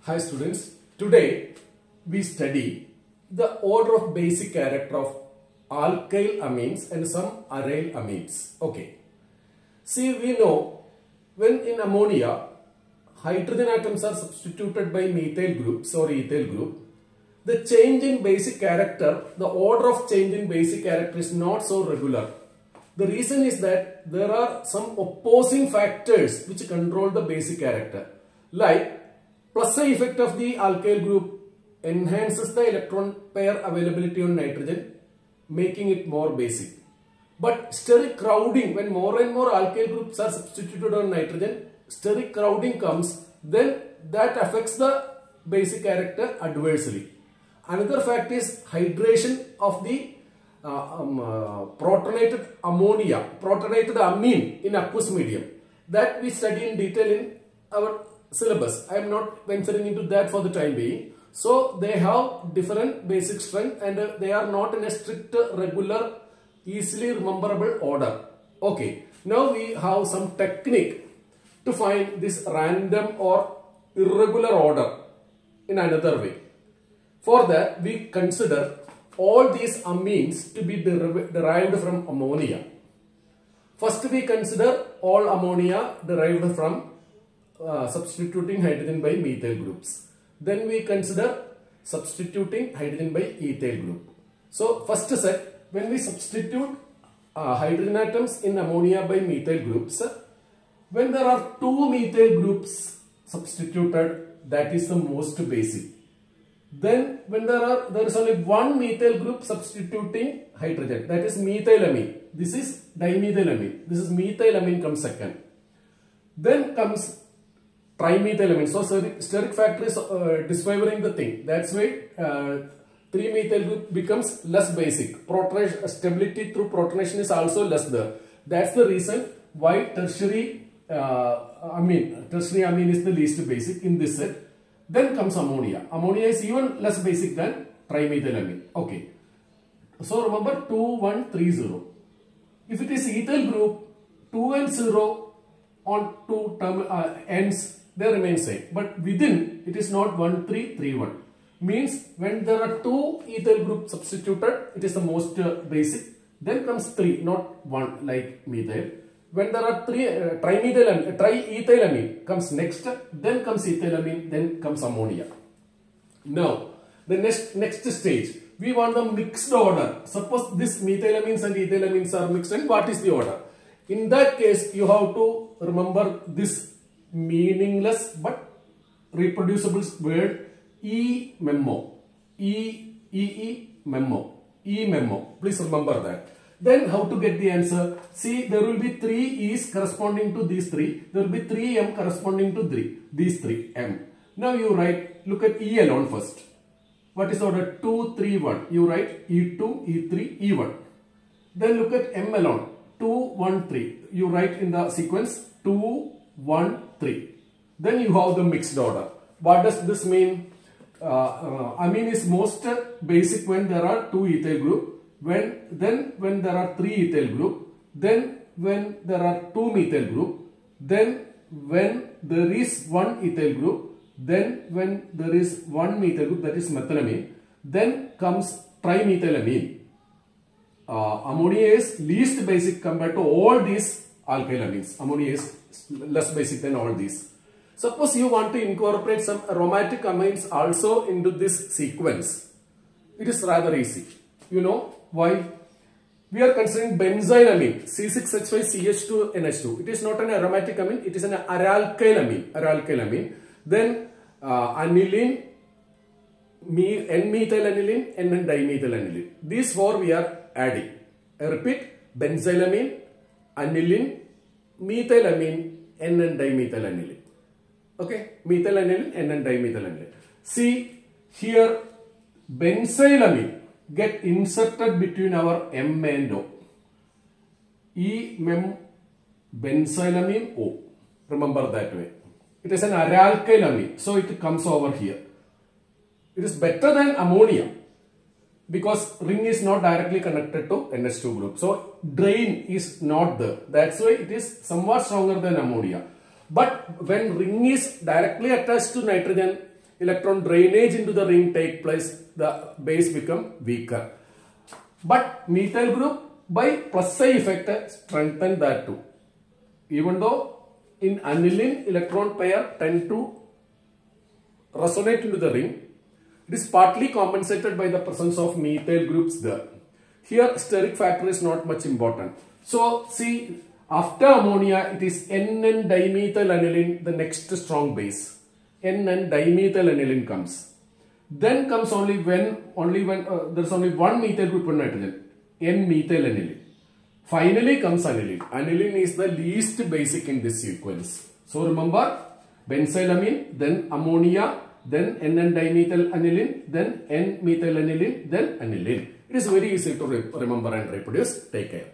Hi students, today we study the order of basic character of alkyl amines and some aryl amines. Okay. See, we know when in ammonia hydrogen atoms are substituted by methyl groups or ethyl group, the change in basic character, the order of change in basic character is not so regular. The reason is that there are some opposing factors which control the basic character. Like plus effect of the alkyl group enhances the electron pair availability on nitrogen, making it more basic. But steric crowding, when more and more alkyl groups are substituted on nitrogen, steric crowding comes, then that affects the basic character adversely. Another fact is hydration of the protonated ammonia, protonated amine in aqueous medium. That we study in detail in our syllabus. I am not venturing into that for the time being. So they have different basic strength and they are not in a strict, regular, easily rememberable order. Okay. Now we have some technique to find this random or irregular order in another way. For that, we consider all these amines to be derived from ammonia. First, we consider all ammonia derived from substituting hydrogen by methyl groups. Then we consider substituting hydrogen by ethyl group. So, first set, when we substitute hydrogen atoms in ammonia by methyl groups, when there are two methyl groups substituted, that is the most basic. Then when there is only one methyl group substituting hydrogen, that is methylamine. This is dimethylamine. This is methylamine comes second. Then comes trimethylamine. So steric factor is disfavoring the thing. That's why 3-methyl group becomes less basic. Protonation, stability through protonation is also less there. That's the reason why tertiary amine is the least basic in this set. Then comes ammonia. Ammonia is even less basic than trimethylamine. Okay. So remember 2, 1, 3, 0. If it is ethyl group, 2 and 0 on two term ends, they remain same. But within, it is not 1, 3, 3, 1. Means when there are two ethyl groups substituted, it is the most basic. Then comes 3, not 1 like methyl. When there are triethylamine comes next, then comes ethylamine, then comes ammonia. Now, the next stage, we want the mixed order. Suppose this methylamines and ethylamines are mixed, and what is the order? In that case, you have to remember this meaningless but reproducible word E-memo. E-memo. E-memo. Please remember that. Then how to get the answer? See, there will be 3 E's corresponding to these 3. There will be 3 M corresponding to these 3 M. Now you write, look at E alone first. What is order? 2, 3, 1. You write E2, E3, E1. Then look at M alone. 2, 1, 3. You write in the sequence 2, 1, 3. Then you have the mixed order. What does this mean? Amine is most basic when there are 2 ethyl group. When there are 3 ethyl group, then when there are 2 methyl group, then when there is 1 ethyl group, then when there is 1 methyl group, that is methylamine, then comes trimethylamine. Ammonia is least basic compared to all these alkyl amines. Ammonia is less basic than all these. Suppose you want to incorporate some aromatic amines also into this sequence. It is rather easy. You know why? We are considering benzylamine, C6H5CH2NH2. It is not an aromatic amine, it is an aralkyl amine. Then aniline, N-methyl-aniline, N-dimethyl-aniline. These 4 we are adding. I repeat, benzylamine, aniline, methylamine, N-dimethyl-aniline. Okay, methyl-aniline, N-dimethyl-aniline. See here, benzylamine get inserted between our M and O. E-mem benzylamine O. Remember that way. It is an aralkyl amine, so it comes over here. It is better than ammonia because ring is not directly connected to NH2 group. So drain is not there. That's why it is somewhat stronger than ammonia. But when ring is directly attached to nitrogen, electron drainage into the ring take place, the base become weaker. But methyl group by plus psi effect strengthen that too. Even though in aniline electron pair tend to resonate into the ring, it is partly compensated by the presence of methyl groups there. Here steric factor is not much important. So see, after ammonia it is NN dimethyl aniline, the next strong base. NN dimethyl aniline comes. Then comes only when there is only one methyl group in nitrogen, N-methyl aniline. Finally comes aniline. Aniline is the least basic in this sequence. So remember, benzylamine, then ammonia, then NN dimethyl aniline, then N-methyl aniline, then aniline. It is very easy to remember and reproduce. Take care.